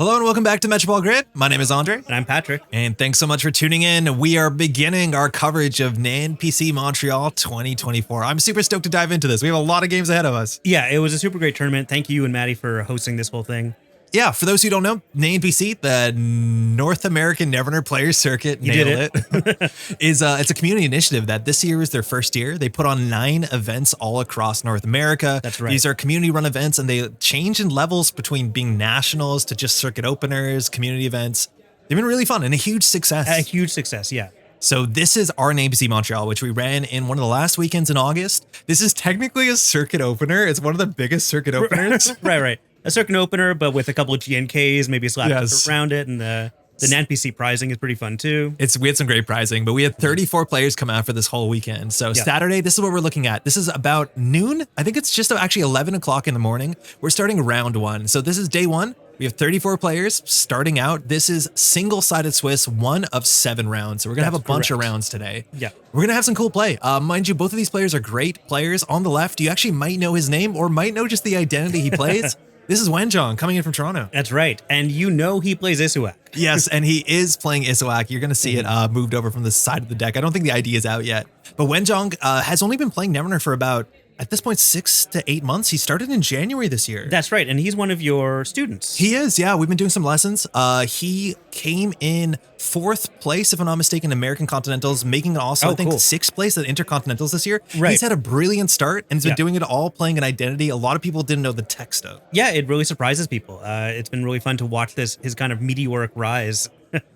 Hello and welcome back to Métropole Grid. My name is Andre. And I'm Patrick. And thanks so much for tuning in. We are beginning our coverage of NANPC Montreal 2024. I'm super stoked to dive into this. We have a lot of games ahead of us. Yeah, it was a super great tournament. Thank you and Maddie for hosting this whole thing. Yeah, for those who don't know, NANPC, the North American Netrunner Players Circuit, nailed it. It's a community initiative that this year is their first year. They put on 9 events all across North America. That's right. These are community-run events, and they change in levels between being nationals to just circuit openers, community events. They've been really fun and a huge success. A huge success, yeah. So this is our NANPC Montreal, which we ran in one of the last weekends in August. This is technically a circuit opener. It's one of the biggest circuit openers. Right. A circuit opener, but with a couple of GNKs, maybe a slap around it, and the NANPC prizing is pretty fun too. We had some great prizing, but we had 34 players come out for this whole weekend. So Saturday, this is what we're looking at. This is about noon. I think it's just actually 11 o'clock in the morning. We're starting round 1. So this is day 1. We have 34 players starting out. This is single-sided Swiss, 1 of 7 rounds. So we're going to have a bunch of rounds today. Yeah. We're going to have some cool play. Mind you, both of these players are great players. On the left, you actually might know his name or might know just the identity he plays. This is Wenjong coming in from Toronto. That's right. And you know he plays Issuaq. Yes, and he is playing Issuaq. You're going to see it moved over from the side of the deck. I don't think the ID is out yet. But Wenjong has only been playing Netrunner for about, at this point, 6 to 8 months. He started in January this year. That's right. And he's one of your students. He is, yeah. We've been doing some lessons. He came in 4th place, if I'm not mistaken, American Continentals, making it also, I think, 6th place at Intercontinentals this year. Right. He's had a brilliant start and has been doing it all playing an identity a lot of people didn't know the tech stuff. Yeah, it really surprises people. It's been really fun to watch his kind of meteoric rise.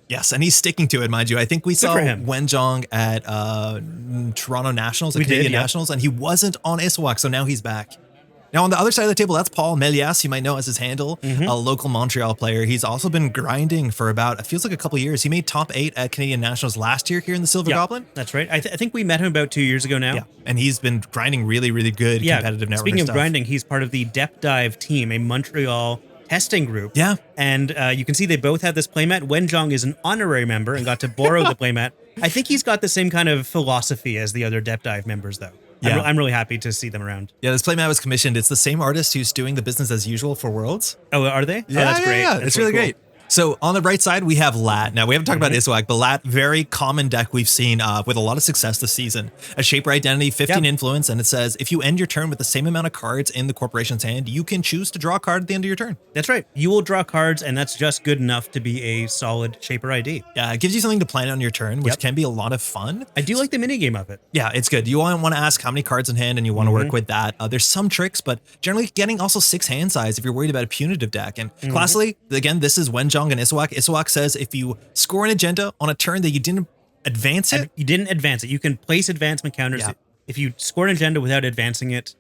Yes, and he's sticking to it, mind you. I think we saw Wenjong at Toronto Nationals, Canadian Nationals, and he wasn't on Issuaq, so now he's back. Now, on the other side of the table, that's Paul Melias, you might know as his handle, a local Montreal player. He's also been grinding for about, it feels like a couple of years. He made top 8 at Canadian Nationals last year here in the Silver Goblin. That's right. I think we met him about 2 years ago now. Yeah, and he's been grinding really, really good competitive Netrunner Speaking of stuff. grinding, he's part of the Depth Dive team, a Montreal testing group. Yeah. And you can see they both have this playmat. Wenjong is an honorary member and got to borrow the playmat. I think he's got the same kind of philosophy as the other Depth Dive members, though. Yeah. I'm really happy to see them around. Yeah, this playmat was commissioned. It's the same artist who's doing the business as usual for Worlds. Oh, are they? Yeah, that's great. Yeah, it's really great. So on the right side, we have Lat. Now, we haven't talked about Issuaq, but Lat, very common deck we've seen with a lot of success this season. A Shaper Identity, 15 influence, and it says, if you end your turn with the same amount of cards in the corporation's hand, you can choose to draw a card at the end of your turn. That's right. You will draw cards, and that's just good enough to be a solid Shaper ID. Yeah, it gives you something to plan on your turn, which can be a lot of fun. I do like the minigame of it. Yeah, it's good. You want to ask how many cards in hand, and you want to work with that. There's some tricks, but generally getting also 6 hand size if you're worried about a punitive deck. And classically, again, this is Wenjong and Issuaq. Issuaq says if you score an agenda on a turn that you didn't advance it. You didn't advance it. You can place advancement counters. Yeah. If you score an agenda without advancing it,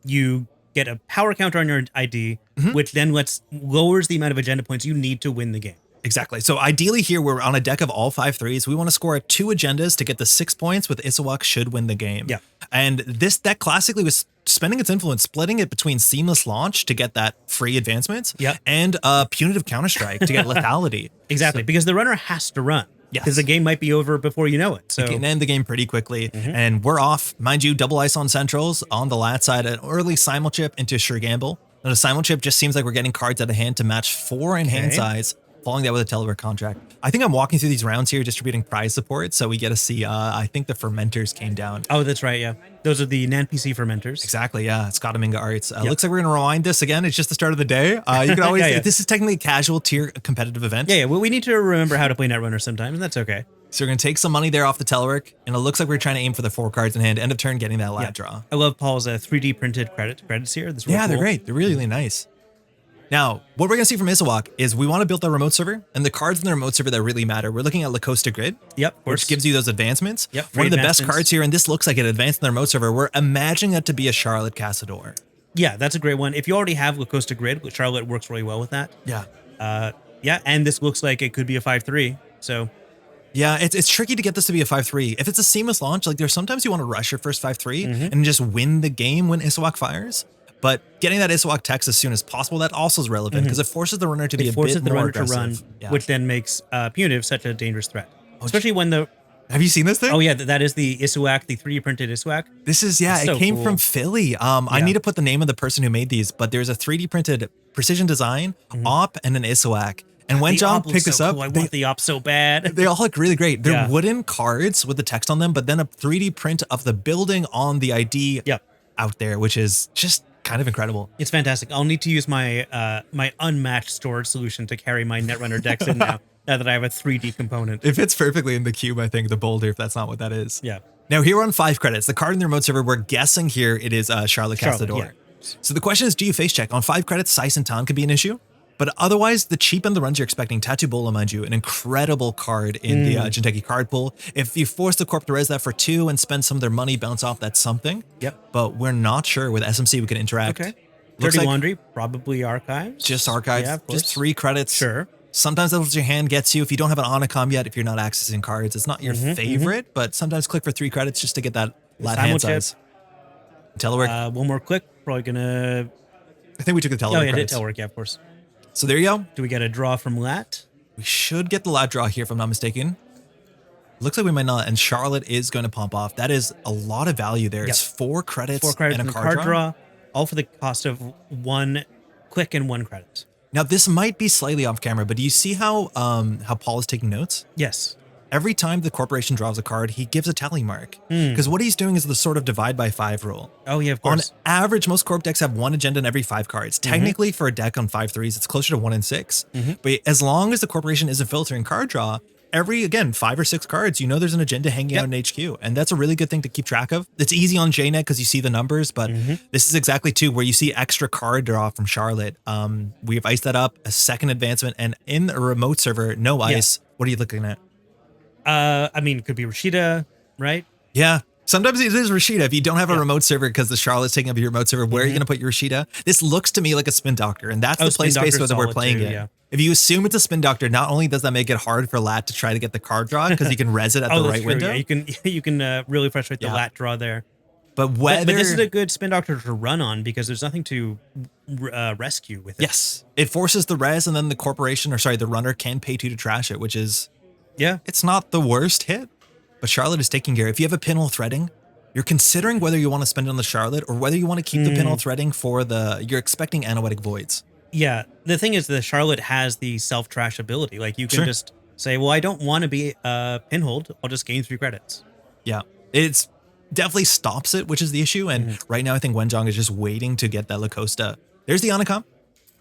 you get a power counter on your ID, which then lowers the amount of agenda points you need to win the game. Exactly. So ideally here, we're on a deck of all 5 threes. We want to score 2 agendas to get the 6 points with Issuaq should win the game. Yeah. And this deck classically was spending its influence, splitting it between Seamless Launch to get that free advancements and Punitive Counterstrike to get lethality. Exactly. Because the runner has to run. Because the game might be over before you know it. So it can end the game pretty quickly. And we're off. Mind you, double ice on centrals on the lat side, an early simulchip into Sure Gamble. And a simulchip just seems like we're getting cards out of hand to match 4 in hand size. Following that with a Telework contract. I think I'm walking through these rounds here distributing prize support, so we get to see, I think the fermenters came down. Oh, that's right, yeah. Those are the NANPC fermenters. Exactly, yeah. Scott Aminga Arts. Looks like we're going to rewind this again. It's just the start of the day. You can always, this is technically a casual tier competitive event. Yeah, well, we need to remember how to play Netrunner sometimes, and that's okay. So we're going to take some money there off the Telework, and it looks like we're trying to aim for the 4 cards in hand. End of turn, getting that lat draw. I love Paul's 3D printed credits here. They're great. They're really, really nice. Now, what we're going to see from Issuaq is we want to build the remote server, and the cards in the remote server that really matter. We're looking at Lacosta Grid, which gives you those advancements. One of the best cards here, and this looks like it advanced in the remote server. We're imagining that to be a Charlotte Cazador. Yeah, that's a great one. If you already have Lacosta Grid, Charlotte works really well with that. Yeah. And this looks like it could be a 5-3, so... Yeah, it's tricky to get this to be a 5-3. If it's a seamless launch, like there's sometimes you want to rush your first 5-3 and just win the game when Issuaq fires. But getting that Issuaq text as soon as possible, that also is relevant because it forces the runner to be a bit more aggressive. Which then makes Punitive such a dangerous threat. Especially when the... Have you seen this thing? Oh yeah, that is the Issuaq, the 3D printed Issuaq. This is, it came from Philly. I need to put the name of the person who made these, but there's a 3D printed Precision Design, Op, and an Issuaq. And Wenjong picked this up. Cool. I want the Op so bad. They all look really great. They're wooden cards with the text on them, but then a 3D print of the building on the ID out there, which is just kind of incredible. It's fantastic. I'll need to use my my unmatched storage solution to carry my Netrunner decks in now that I have a 3D component. It fits perfectly in the cube, I think, the boulder, if that's not what that is. Yeah. Now, here we're on 5 credits. The card in the remote server, we're guessing here it is Charlotte Castador. Yeah. So the question is, do you face check? On 5 credits, Sice and Tan could be an issue. But otherwise, the cheap and the runs you're expecting, Tattoo Bola, mind you, an incredible card in the Jinteki card pool. If you force the corp to res that for 2 and spend some of their money, bounce off, that's something. Yep. But we're not sure with SMC we can interact. Okay. Dirty Laundry, probably archives. Just archives, just 3 credits. Sure. Sometimes that's what your hand gets you. If you don't have an Onacom yet, if you're not accessing cards, it's not your favorite, but sometimes click for 3 credits just to get that lat hand size. Telework. One more click, probably gonna... I think we took the telework credits. Telework, yeah, of course. So there you go. Do we get a draw from Lat? We should get the lat draw here, if I'm not mistaken. Looks like we might not, and Charlotte is going to pump off. That is a lot of value there. It's 4 credits, and a card draw. All for the cost of 1 click and 1 credit. Now, this might be slightly off camera, but do you see how Paul is taking notes? Yes. Every time the corporation draws a card, he gives a tally mark. Because what he's doing is the sort of divide by 5 rule. Oh, yeah, of course. On average, most corp decks have 1 agenda in every 5 cards. Technically, for a deck on 5 threes, it's closer to 1 in 6. But as long as the corporation isn't filtering card draw, every, again, 5 or 6 cards, you know there's an agenda hanging out in HQ. And that's a really good thing to keep track of. It's easy on JNet because you see the numbers, but this is exactly, too, where you see extra card draw from Charlotte. We have iced that up, a second advancement, and in a remote server, no ice. What are you looking at? I mean, it could be Rashida, right? Yeah. Sometimes it is Rashida. If you don't have a remote server because the Charlotte's taking up your remote server, where are you going to put your Rashida? This looks to me like a Spin Doctor, and that's the play space that we're playing in. If you assume it's a Spin Doctor, not only does that make it hard for Lat to try to get the card draw because you can res it at the right window. Yeah, you can really frustrate the Lat draw there. But this is a good Spin Doctor to run on because there's nothing to rescue with it. Yes. It forces the res, and then the runner can pay 2 to trash it, which is... Yeah. It's not the worst hit, but Charlotte is taking care. If you have a pinhole threading, you're considering whether you want to spend it on the Charlotte or whether you want to keep the pinhole threading for you're expecting Anoetic Voids. Yeah. The thing is, the Charlotte has the self-trash ability. Like, you can just say, well, I don't want to be pinholed. I'll just gain 3 credits. Yeah. It's definitely stops it, which is the issue. And right now, I think Wenjong is just waiting to get that La Costa. There's the Onacom.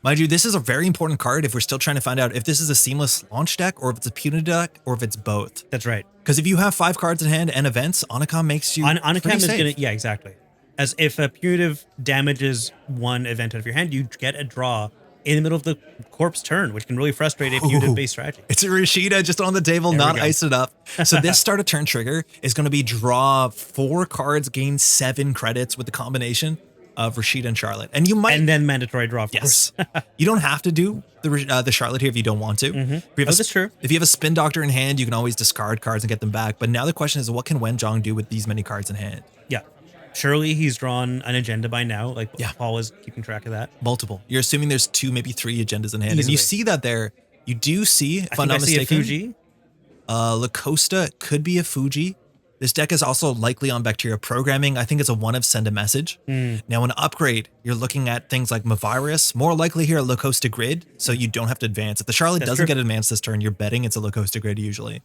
Mind you, this is a very important card if we're still trying to find out if this is a seamless launch deck or if it's a punitive deck or if it's both. That's right. Because if you have 5 cards in hand and events, Onacom makes you Onacom is safe. Yeah, exactly. As if a punitive damages 1 event out of your hand, you get a draw in the middle of the corpse turn, which can really frustrate a punitive-based strategy. It's a Rashida just on the table, not iced it up. So this start of turn trigger is going to be draw 4 cards, gain 7 credits with the combination of Rashida and Charlotte. And then mandatory draw, of course. You don't have to do the Charlotte here if you don't want to. That's true. If you have a Spin Doctor in hand, you can always discard cards and get them back. But now the question is, what can Wenjong do with these many cards in hand? Yeah. Surely he's drawn an agenda by now. Like, Paul is keeping track of that. Multiple. You're assuming there's 2, maybe 3 agendas in hand. Easily. And you see that there. You do see, if I'm not mistaken, a Fuji. La Costa could be a Fuji. This deck is also likely on Bacteria Programming. I think it's a 1 of Send a Message. Now, in upgrade, you're looking at things like Mavirus. More likely here, La Costa Grid, so you don't have to advance. If the Charlotte doesn't get advanced this turn, you're betting it's a La Costa Grid usually.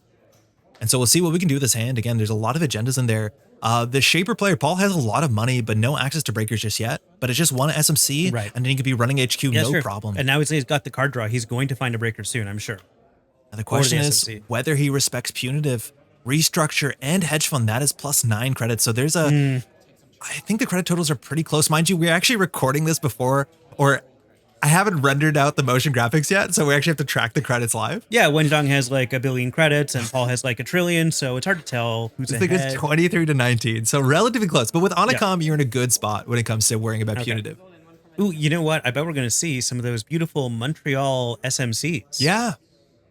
And so we'll see what we can do with this hand. Again, there's a lot of agendas in there. The Shaper player, Paul, has a lot of money, but no access to breakers just yet. But it's just 1 SMC, and then he could be running HQ, no problem. And now he's got the card draw. He's going to find a breaker soon, I'm sure. Now the question is whether he respects Punitive, Restructure, and Hedge Fund. That is plus 9 credits. So there's I think the credit totals are pretty close. Mind you, we're actually recording this before, or I haven't rendered out the motion graphics yet, so we actually have to track the credits live. Yeah, Wenjong has like 1 billion credits, and Paul has like 1 trillion, so it's hard to tell who's ahead. I think it's 23 to 19, so relatively close. But with Onacom, you're in a good spot when it comes to worrying about Punitive. Ooh, you know what? I bet we're going to see some of those beautiful Montreal SMCs. Yeah.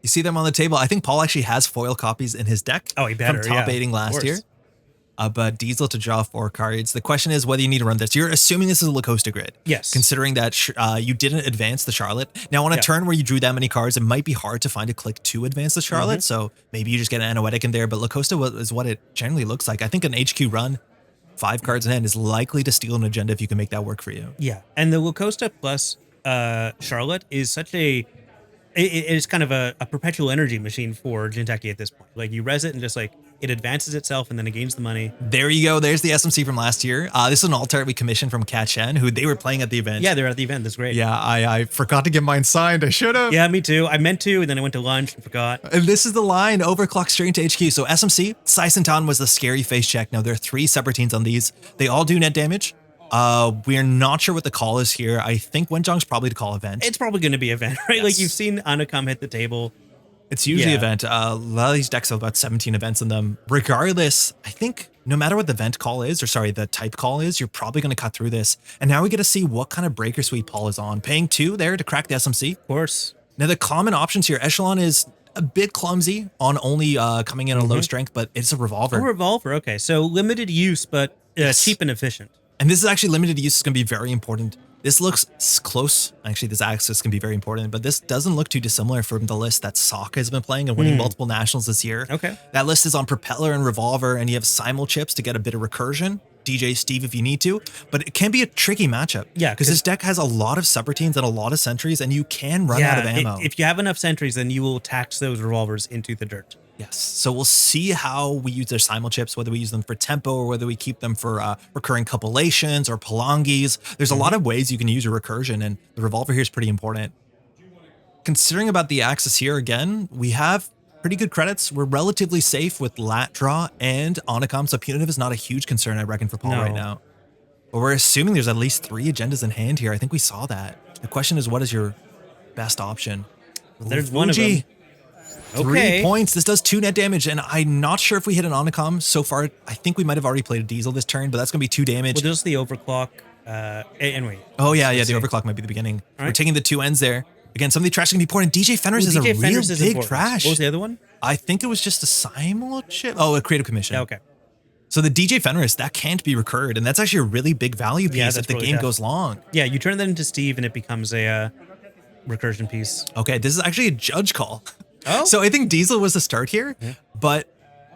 You see them on the table. I think Paul actually has foil copies in his deck. Oh, he better, from top 8ing last year. But Diesel to draw 4 cards. The question is whether you need to run this. You're assuming this is a La Costa Grid. Yes. Considering that you didn't advance the Charlotte. Now, on a turn where you drew that many cards, it might be hard to find a click to advance the Charlotte. So maybe you just get an Anoetic in there. But La Costa is what it generally looks like. I think an HQ run, 5 cards in hand, is likely to steal an agenda if you can make that work for you. Yeah. And the La Costa plus Charlotte is such a it is kind of a perpetual energy machine for Jinteki at this point. Like you res it and just like it advances itself and then it gains the money. There you go. There's the SMC from last year. This is an alt art we commissioned from Kat Shen, who they were playing at the event. Yeah, they were at the event. That's great. Yeah, I forgot to get mine signed. I should have. Yeah, me too. I meant to, and then I went to lunch and forgot. And this is the line, overclock straight into HQ. So SMC, Saisentan was the scary face check. Now there are 3 separate teams on these. They all do net damage. We're not sure what the call is here. I think Wenjong's probably the call event. It's probably going to be event, right? Yes. Like you've seen Anakam hit the table. It's usually event. A lot of these decks have about 17 events in them. Regardless, I think no matter what the event call is, or sorry, the type call is, you're probably going to cut through this. And now we get to see what kind of breaker suite Paul is on. Paying 2 there to crack the SMC. Of course. Now the common options here, Echelon is a bit clumsy on only coming in a low strength, but it's a revolver. A revolver, okay. So limited use, but cheap and efficient. And this is actually limited use. Is going to be very important. This looks close. Actually, this access can be very important, but this doesn't look too dissimilar from the list that Sokka has been playing and winning multiple nationals this year. Okay. That list is on Propeller and Revolver, and you have Simul chips to get a bit of recursion. DJ Steve if you need to, but it can be a tricky matchup. Yeah, because this deck has a lot of subroutines and a lot of sentries, and you can run out of ammo. If you have enough sentries, then you will tax those revolvers into the dirt. Yes. So we'll see how we use their simul chips, whether we use them for tempo or whether we keep them for recurring copullations or palangis. There's a lot of ways you can use a recursion, and the revolver here is pretty important. Considering about the axis here again, we have pretty good credits. We're relatively safe with lat draw and Onacom, so punitive is not a huge concern, I reckon, for Paul right now. But we're assuming there's at least 3 agendas in hand here. I think we saw that. The question is, what is your best option? There's one of them. 3 points. This does 2 net damage, and I'm not sure if we hit an Onacom so far. I think we might have already played a Diesel this turn, but that's going to be 2 damage. Well, there's the overclock. Anyway. Oh, yeah, the overclock might be the beginning. We're taking the 2 ends there. Again, some of the trash can be important. DJ Fenris is a real big trash. What was the other one? I think it was just a simul chip. Oh, a creative commission. Yeah, okay. So the DJ Fenris, that can't be recurred, and that's actually a really big value piece if the game goes long. Yeah, you turn that into Steve, and it becomes a recursion piece. Okay, this is actually a judge call. Oh. So I think Diesel was the start here, but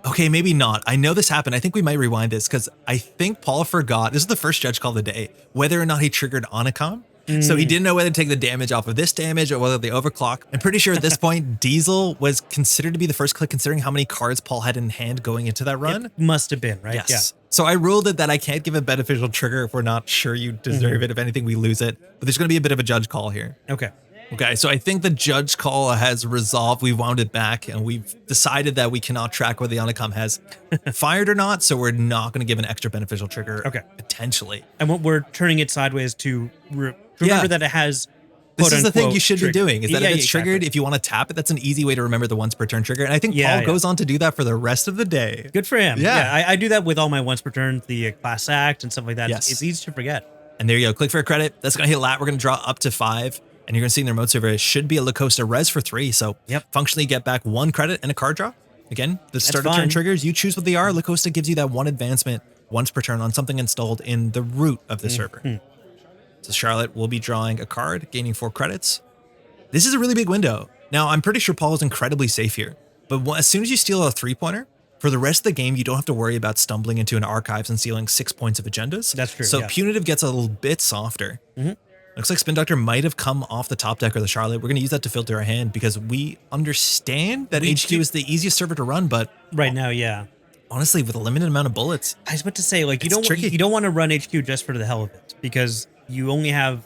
okay, maybe not. I know this happened. I think we might rewind this because I think Paul forgot. This is the first judge call of the day, whether or not he triggered Onacom. So he didn't know whether to take the damage off of this damage or whether the overclock. I'm pretty sure at this point, Diesel was considered to be the first click considering how many cards Paul had in hand going into that run. It must have been, right? Yes. Yeah. So I ruled it that I can't give a beneficial trigger if we're not sure you deserve it. If anything, we lose it. But there's going to be a bit of a judge call here. Okay, so I think the judge call has resolved. We wound it back, and we've decided that we cannot track whether the Onacom has fired or not, so we're not going to give an extra beneficial trigger, potentially. And what we're turning it sideways to remember that it has, this is the thing you should be doing, is that if it's triggered, exactly. if you want to tap it, that's an easy way to remember the once per turn trigger. And I think Paul goes on to do that for the rest of the day. Good for him. Yeah, I do that with all my once per turn, the class act and stuff like that. Yes. It's easy to forget. And there you go. Click for a credit. That's going to hit lat. We're going to draw up to 5. And you're going to see in their mode server, it should be a Lacosta res for 3. So functionally get back 1 credit and a card draw. Again, the start of turn triggers, you choose what they are. Lacosta gives you that 1 advancement once per turn on something installed in the root of the server. So Charlotte will be drawing a card, gaining 4 credits. This is a really big window. Now, I'm pretty sure Paul is incredibly safe here. But as soon as you steal a 3-pointer, for the rest of the game, you don't have to worry about stumbling into an archives and stealing 6 points of agendas. That's true. So punitive gets a little bit softer. Looks like Spin Doctor might have come off the top deck or the Charlotte. We're going to use that to filter our hand because we understand that HQ is the easiest server to run, but right now, honestly, with a limited amount of bullets, I was about to say, like, you don't want to run HQ just for the hell of it because you only have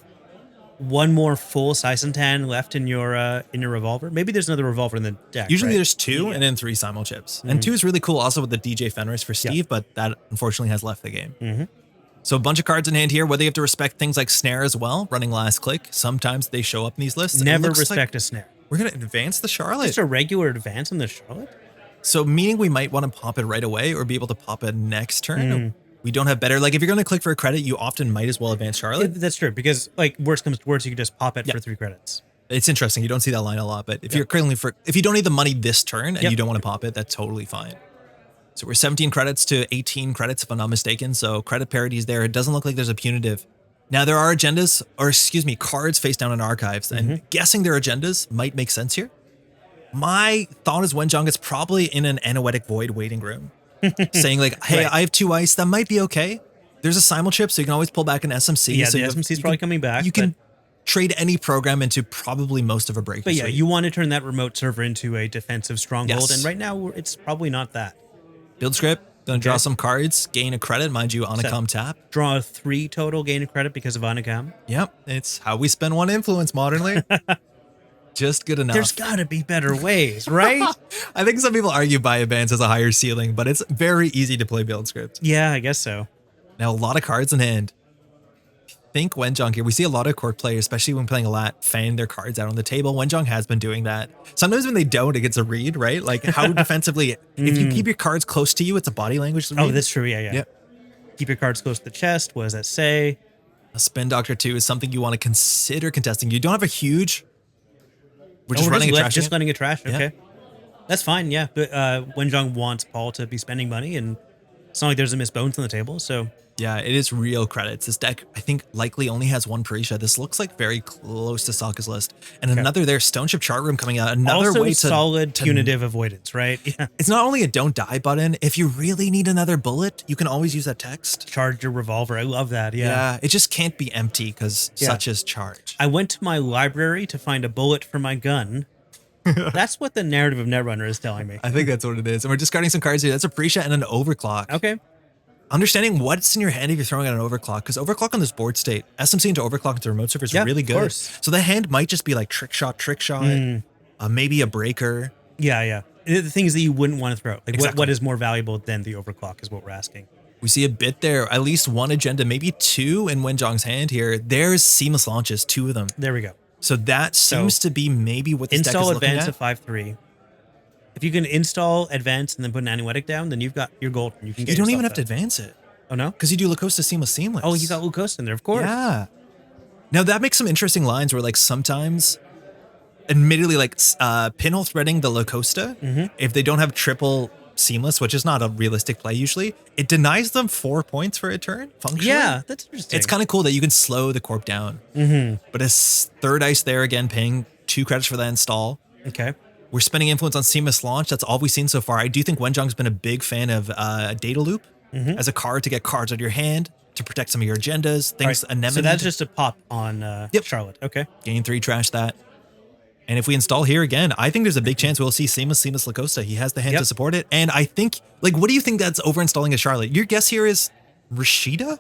1 more full Saisentan left in your revolver. Maybe there's another revolver in the deck. Usually there's 2 and then 3 simul chips. And 2 is really cool also with the DJ Fenris for Steve, but that unfortunately has left the game. So a bunch of cards in hand here, whether you have to respect things like snare as well, running last click. Sometimes they show up in these lists. Never respect a snare. We're going to advance the Charlotte. Just a regular advance in the Charlotte? So meaning we might want to pop it right away or be able to pop it next turn. We don't have better. Like if you're going to click for a credit, you often might as well advance Charlotte. That's true because like worst comes to worst, you can just pop it for 3 credits. It's interesting. You don't see that line a lot, but if you're currently if you don't need the money this turn and you don't want to pop it, that's totally fine. So we're 17 credits to 18 credits, if I'm not mistaken. So credit parity is there. It doesn't look like there's a punitive. Now there are agendas, or excuse me, cards face down in archives, and guessing their agendas might make sense here. My thought is Wenjong is probably in an Anoetic Void waiting room, saying like, hey, I have 2 ice. That might be okay. There's a simul chip, so you can always pull back an SMC. Yeah, so the SMC is probably coming back. You can trade any program into probably most of a breaker. But yeah, you want to turn that remote server into a defensive stronghold, Yes. and right now it's probably not that. Build script, gonna draw some cards, gain a credit, mind you, Anakam tap. Draw 3 total, gain a credit because of Anakam. Yep, it's how we spend 1 influence modernly. Just good enough. There's got to be better ways, right? I think some people argue buy advance has a higher ceiling, but it's very easy to play build script. Yeah, I guess so. Now, a lot of cards in hand. Think Wenjong here. We see a lot of court players, especially when playing a lot, fan their cards out on the table. Wenjong has been doing that. Sometimes when they don't, it gets a read, right? Like how defensively, if you keep your cards close to you, it's a body language read. Oh, that's true. Yeah. Keep your cards close to the chest. What does that say? A spin doctor too is something you want to consider contesting. You don't have a huge. We're just running a trash. Just letting it trash. Okay, that's fine. Yeah, but Wenjong wants Paul to be spending money, and it's not like there's a missed bones on the table. So yeah, it is real credits. This deck, I think, likely only has 1 Parisha. This looks like very close to Sokka's list, and another there. Stoneship chart room coming out. Another also way to solid punitive avoidance, right? Yeah. It's not only a don't die button. If you really need another bullet, you can always use that text. Charge your revolver. I love that. Yeah, it just can't be empty because such is charge. I went to my library to find a bullet for my gun. That's what the narrative of Netrunner is telling me. I think that's what it is. And we're discarding some cards here. That's a Parisha and an overclock. Okay. Understanding what's in your hand if you're throwing out an overclock, because overclock on this board state, SMC into overclock into remote server is really good. So the hand might just be like trick shot, maybe a breaker. Yeah. The things that you wouldn't want to throw. Like what is more valuable than the overclock is what we're asking. We see a bit there, at least 1 agenda, maybe 2 in Wenjong's hand here. There's seamless launches, 2 of them. There we go. So that seems to be maybe what this deck is looking at. Install advance of 5/3. If you can install advance and then put an Anuetic down, then you've got your gold. You don't even have to advance it. Oh, no? Because you do Lacosta Seamless. Oh, you got Lacosta in there, of course. Yeah. Now, that makes some interesting lines where, like, sometimes, admittedly, like, pinhole threading the Lacosta, if they don't have triple Seamless, which is not a realistic play usually, it denies them 4 points for a turn, functionally. Yeah, that's interesting. It's kind of cool that you can slow the corp down. But it's third ice there again, paying 2 credits for that install. Okay. We're spending influence on Seamless Launch. That's all we've seen so far. I do think Wenjong's been a big fan of Data Loop as a card to get cards out of your hand, to protect some of your agendas, things. Right. So that's just a pop on Charlotte. Okay. Gain 3, trash that. And if we install here again, I think there's a big chance we'll see Seamless Lacosta. He has the hand to support it. And I think, like, what do you think that's over-installing a Charlotte? Your guess here is Rashida?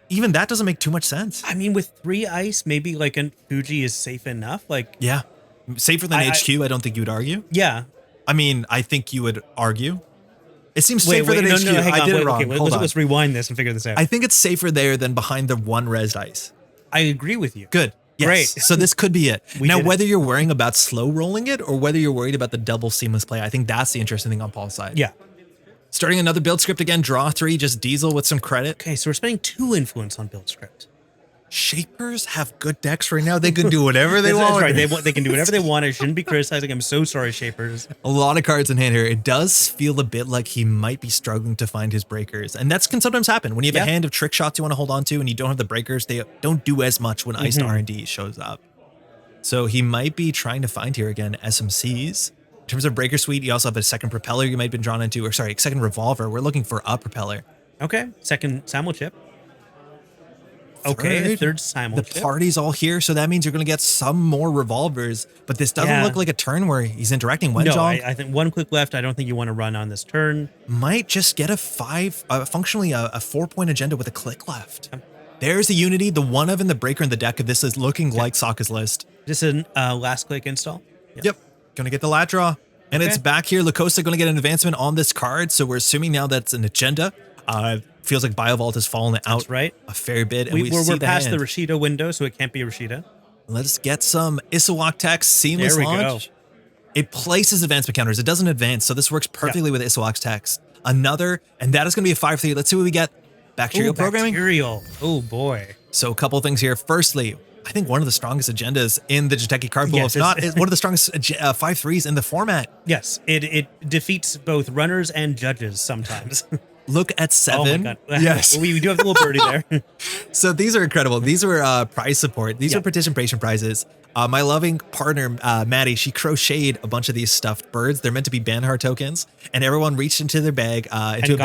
Even that doesn't make too much sense. I mean, with 3 ice, maybe like a Fuji is safe enough. Like, yeah. Safer than HQ, I don't think you would argue. Yeah. I mean, I think you would argue. It seems safer than HQ. I did it wrong. Okay, let's rewind this and figure this out. I think it's safer there than behind the 1 res dice. I agree with you. Good. Yes. Great. So this could be it. Now, whether you're worrying about slow rolling it or whether you're worried about the double seamless play, I think that's the interesting thing on Paul's side. Yeah. Starting another build script again, draw 3, just diesel with some credit. Okay, so we're spending 2 influence on build script. Shapers have good decks right now. They can do whatever they want. That's right. They can do whatever they want. I shouldn't be criticizing. I'm so sorry, Shapers. A lot of cards in hand here. It does feel a bit like he might be struggling to find his breakers. And that can sometimes happen. When you have a hand of trick shots you want to hold on to and you don't have the breakers, they don't do as much when Iced R&D shows up. So he might be trying to find here again SMCs. In terms of breaker suite, you also have a second propeller you might have been drawn into, or sorry, second revolver. We're looking for a propeller. Okay, second simul chip. Okay, third simul chip. The party's all here, so that means you're going to get some more revolvers, but this doesn't look like a turn where he's interacting Wenjong. No, I think 1 click left. I don't think you want to run on this turn. Might just get a 5, functionally a 4-point agenda with a click left. There's the Unity, the 1 of and the breaker in the deck. This is looking like Sokka's list. This is a last click install? Yep. Going to get the lat draw. And it's back here. Lacosta going to get an advancement on this card, so we're assuming now that's an agenda. Feels like Biovault has fallen out a fair bit. And we're past the Rashida window, so it can't be Rashida. Let's get some Issuaq text, seamless launch. Go. It places advancement counters. It doesn't advance, so this works perfectly with Issuaq's text. Another, and that is going to be a 5/3. Let's see what we get. Bacterial programming. Bacterial. Oh, boy. So a couple things here. Firstly, I think one of the strongest agendas in the Jiteki card pool, if not one of the strongest 5/3s in the format. Yes, it defeats both runners and judges sometimes. Look at 7. Oh my God. Yes. we do have a little birdie there. So these are incredible. These were prize support. These are participation prizes. My loving partner, Maddie, she crocheted a bunch of these stuffed birds. They're meant to be Banhart tokens. And everyone reached into their bag, and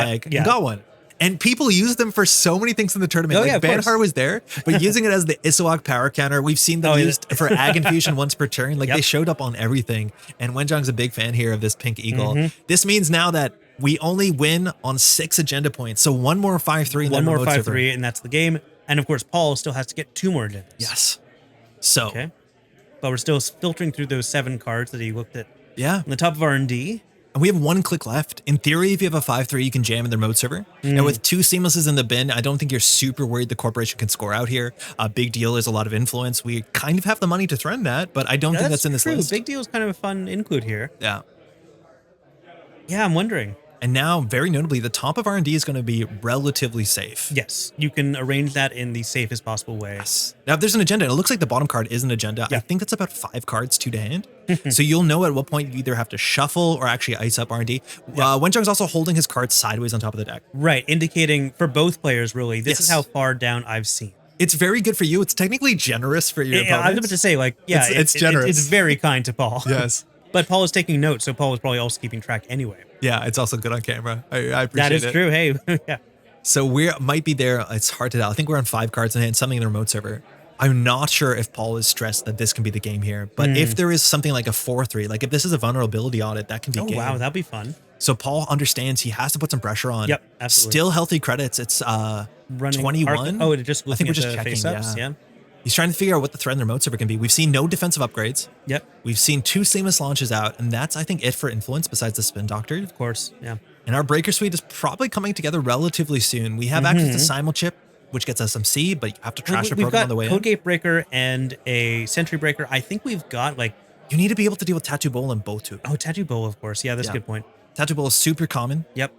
got one. And people use them for so many things in the tournament. Banhar was there, but using it as the Issuaq power counter, we've seen them used for Ag Infusion once per turn. They showed up on everything. And Wenjong's a big fan here of this pink eagle. This means now that we only win on 6 agenda points. So one more 5-3. One more 5-3, and that's the game. And of course, Paul still has to get 2 more agendas. Yes. So. Okay. But we're still filtering through those 7 cards that he looked at. Yeah. On the top of R&D. And we have 1 click left. In theory, if you have a 5-3, you can jam in their remote server. And with 2 seamlesses in the bin, I don't think you're super worried the corporation can score out here. Big Deal is a lot of influence. We kind of have the money to threaten that, but I don't think that's in this list. Big Deal is kind of a fun include here. Yeah. Yeah, I'm wondering. And now, very notably, the top of R&D is going to be relatively safe. Yes, you can arrange that in the safest possible way. Yes. Now, if there's an agenda, it looks like the bottom card is an agenda. I think that's about 5 cards, 2 to hand. So you'll know at what point you either have to shuffle or actually ice up R&D. Wenjong's also holding his cards sideways on top of the deck. Right, indicating for both players, really, this is how far down I've seen. It's very good for you. It's technically generous for your opponent. I was about to say, it's generous. It's very kind to Paul. Yes. But Paul is taking notes, so Paul was probably also keeping track anyway. Yeah, it's also good on camera. I appreciate it. That is true. Hey, yeah. So we might be there. It's hard to tell. I think we're on 5 cards in hand, something in the remote server. I'm not sure if Paul is stressed that this can be the game here. But if there is something like a 4-3, like if this is a vulnerability audit, that can be game. Wow, that'd be fun. So Paul understands he has to put some pressure on. Yep, absolutely. Still healthy credits. It's running 21. It just looking at the face-ups, yeah. He's trying to figure out what the threat in the remote server can be. We've seen no defensive upgrades. Yep. We've seen 2 seamless launches out, and that's, I think, it for influence besides the Spin Doctor. Of course, yeah. And our Breaker Suite is probably coming together relatively soon. We have access to Simul Chip, which gets SMC, but you have to trash your program on the way in. We've got Codegate Breaker and a Sentry Breaker. I think we've got, You need to be able to deal with Tattoo Bowl and Bow Tube. Oh, Tattoo Bowl, of course. Yeah, that's a good point. Tattoo Bowl is super common. Yep.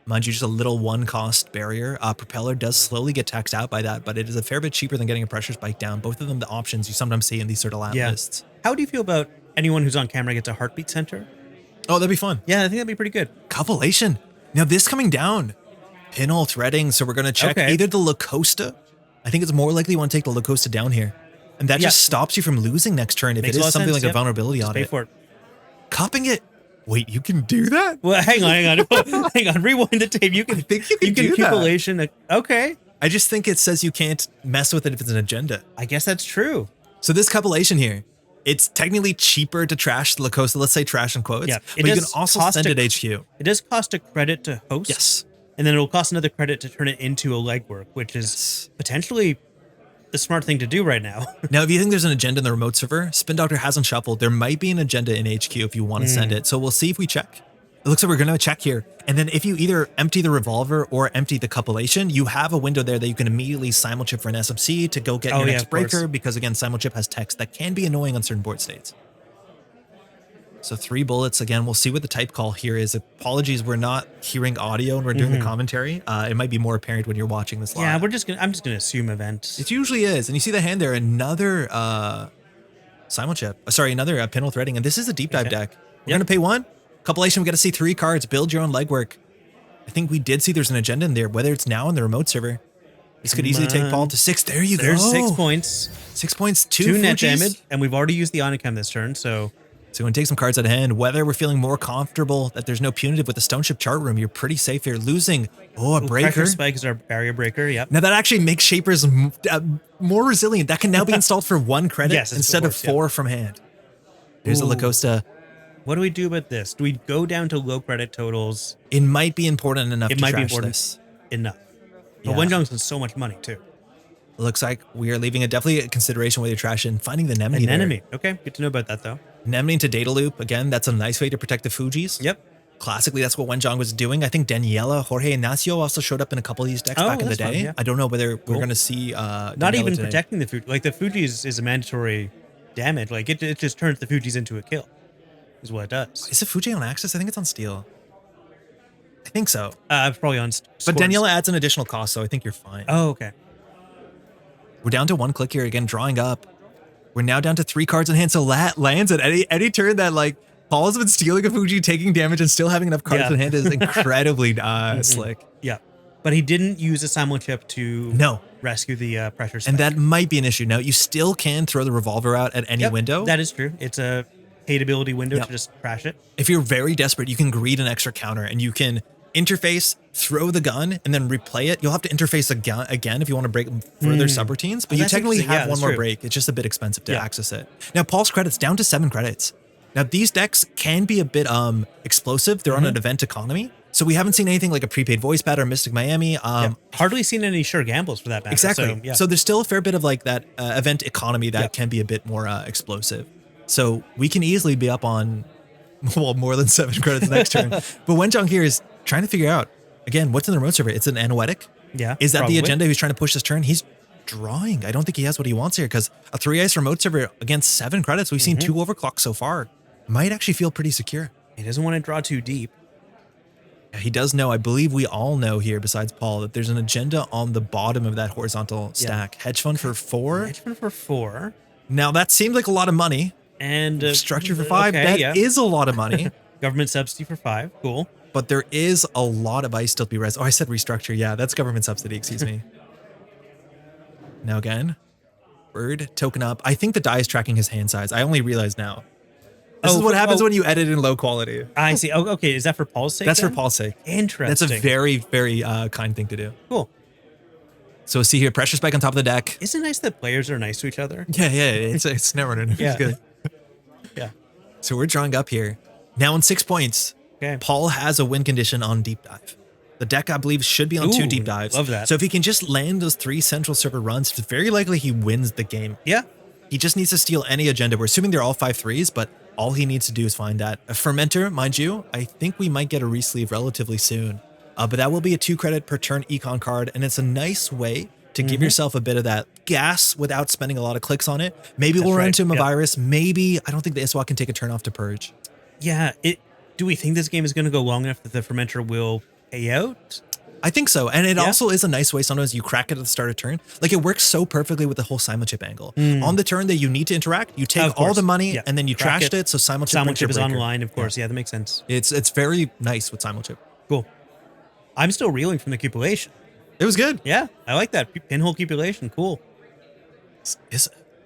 Mind you, just a little 1-cost barrier. Propeller does slowly get taxed out by that, but it is a fair bit cheaper than getting a pressure spike down. Both of them the options you sometimes see in these sort of lab lists. How do you feel about anyone who's on camera gets a heartbeat center? Oh, that'd be fun. Yeah, I think that'd be pretty good. Covellation. Now this coming down. Pinhole threading, so we're going to check either the Lacosta. I think it's more likely you want to take the Lacosta down here. And that just stops you from losing next turn if it is something like a vulnerability audit. Pay for it. Cupping it. Wait, you can do that? Well, hang on. Rewind the tape. I think you can do cupellation. Okay. I just think it says you can't mess with it if it's an agenda. I guess that's true. So this cupellation here, it's technically cheaper to trash the Lacosta. Let's say trash in quotes. Yeah, but you can also send it HQ. It does cost a credit to host. Yes. And then it'll cost another credit to turn it into a legwork, which is potentially the smart thing to do right now. Now, if you think there's an agenda in the remote server, Spin Doctor hasn't shuffled. There might be an agenda in HQ if you want to send it. So we'll see if we check. It looks like we're going to check here. And then if you either empty the revolver or empty the cupellation, you have a window there that you can immediately simulchip for an SMC to go get your next breaker. Because again, simulchip has text that can be annoying on certain board states. So 3 bullets. Again, we'll see what the type call here is. Apologies, we're not hearing audio and we're doing the commentary. It might be more apparent when you're watching this live. Yeah, I'm just gonna assume event. It usually is. And you see the hand there, another simulchip. Another pinhole threading. And this is a deep dive deck. We're gonna pay 1. Cupellation, we got to see 3 cards. Build your own legwork. I think we did see there's an agenda in there, whether it's now in the remote server. This could easily take Paul to 6. There you go. There's 6 points. 6 points, 2 net damage, and we've already used the Onicam this turn, so we're going to take some cards out of hand. Whether we're feeling more comfortable that there's no punitive with the Stone Ship chart room, you're pretty safe here. Losing, a breaker. Pressure spike is our barrier breaker, yep. Now that actually makes Shapers more resilient. That can now be installed for 1 credit instead of 4 from hand. There's a Lacosta. What do we do about this? Do we go down to low credit totals? It might be important enough to trash this. Enough. But Wenjong's has so much money too. Looks like we are leaving definitely a consideration whether you're trashing. Finding the Nemini there. Enemy. Okay, good to know about that though. Nemini into Data Loop. Again, that's a nice way to protect the Fujis. Yep. Classically, that's what Wenjong was doing. I think Daniela, Jorge Ignacio also showed up in a couple of these decks back in the day. Fun, I don't know whether we're going to see not Daniela even today. protecting the Fuji. Like the Fujis is a mandatory damage. Like it just turns the Fujis into a kill. Is what it does. Is it Fuji on Axis? I think it's on Steel. I think so. It's probably on But Daniela adds an additional cost, so I think you're fine. Oh, okay. We're down to 1 click here again, drawing up. We're now down to 3 cards in hand, so lands at any turn that Paul's been stealing a Fuji, taking damage, and still having enough cards in hand is incredibly slick. Yeah. But he didn't use a simulchip to rescue the pressure spike. And that might be an issue. Now, you still can throw the revolver out at any window. That is true. It's a hateability window to just crash it. If you're very desperate, you can greed an extra counter and you can interface, throw the gun, and then replay it. You'll have to interface again if you want to break further subroutines, but you technically have one more break. It's just a bit expensive to access it. Now, Paul's credits down to 7 credits. Now, these decks can be a bit explosive. They're on an event economy. So we haven't seen anything like a prepaid voice bat or Mystic Miami. Hardly seen any sure gambles for that matter. Exactly. So there's still a fair bit of like that event economy that can be a bit more explosive. So we can easily be up on, well, more than 7 credits next turn. But Wenjong here is trying to figure out, again, what's in the remote server? It's an Anoetic. Yeah. Is that probably the agenda he's trying to push this turn? He's drawing. I don't think he has what he wants here because a 3-ice remote server against 7 credits. We've seen 2 overclocks so far. Might actually feel pretty secure. He doesn't want to draw too deep. He does know, I believe we all know here, besides Paul, that there's an agenda on the bottom of that horizontal stack. Hedge fund for 4. Hedge fund for 4. Now, that seems like a lot of money. And structure for 5. Okay, that is a lot of money. Government subsidy for 5. Cool. But there is a lot of ice still to be res. Oh, I said restructure. Yeah, that's government subsidy. Excuse me. Now again, Bird, token up. I think the die is tracking his hand size. I only realized now. This is what happens when you edit in low quality. I see. Oh, okay. Is that for Paul's sake? That's for Paul's sake. Interesting. That's a very, very kind thing to do. Cool. So see here, pressure spike on top of the deck. Isn't it nice that players are nice to each other? Yeah. It's Netrunner. Yeah. It's good. Yeah. So we're drawing up here. Now in 6 points, Paul has a win condition on deep dive. The deck, I believe, should be on 2 deep dives. Love that. So if he can just land those 3 central server runs, it's very likely he wins the game. Yeah. He just needs to steal any agenda. We're assuming they're all 5-3s, but all he needs to do is find that. A Fermenter, mind you, I think we might get a resleeve relatively soon. But that will be a 2 credit per turn econ card, and it's a nice way to give yourself a bit of that gas without spending a lot of clicks on it. Maybe we'll run into him a virus. Maybe, I don't think the Issuaq can take a turn off to purge. Yeah. Do we think this game is going to go long enough that the Fermenter will pay out? I think so. And it also is a nice way. Sometimes you crack it at the start of turn. Like it works so perfectly with the whole simulchip angle. On the turn that you need to interact, you take all the money and then you trashed it. So simulchip is online, of course. Yeah, that makes sense. It's very nice with simulchip. Cool. I'm still reeling from the cupulation. It was good. Yeah, I like that. Pinhole cupulation. Cool.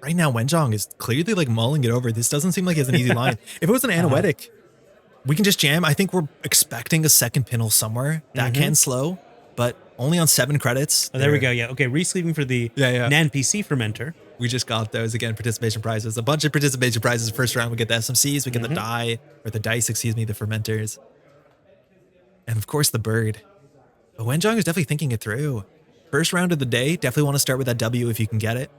Right now, Wenjong is clearly like mulling it over. This doesn't seem like it's an easy line. If it was an Anoetic, we can just jam. I think we're expecting a second pinhole somewhere. That can slow, but only on 7 credits. Oh, there we go. Yeah. Okay. Resleeving for the NANPC Fermenter. We just got those again, participation prizes. A bunch of participation prizes. First round, we get the SMCs, we get the die, or the dice, excuse me, the fermenters. And of course, the bird. But Wenjong is definitely thinking it through. First round of the day, definitely want to start with that W if you can get it.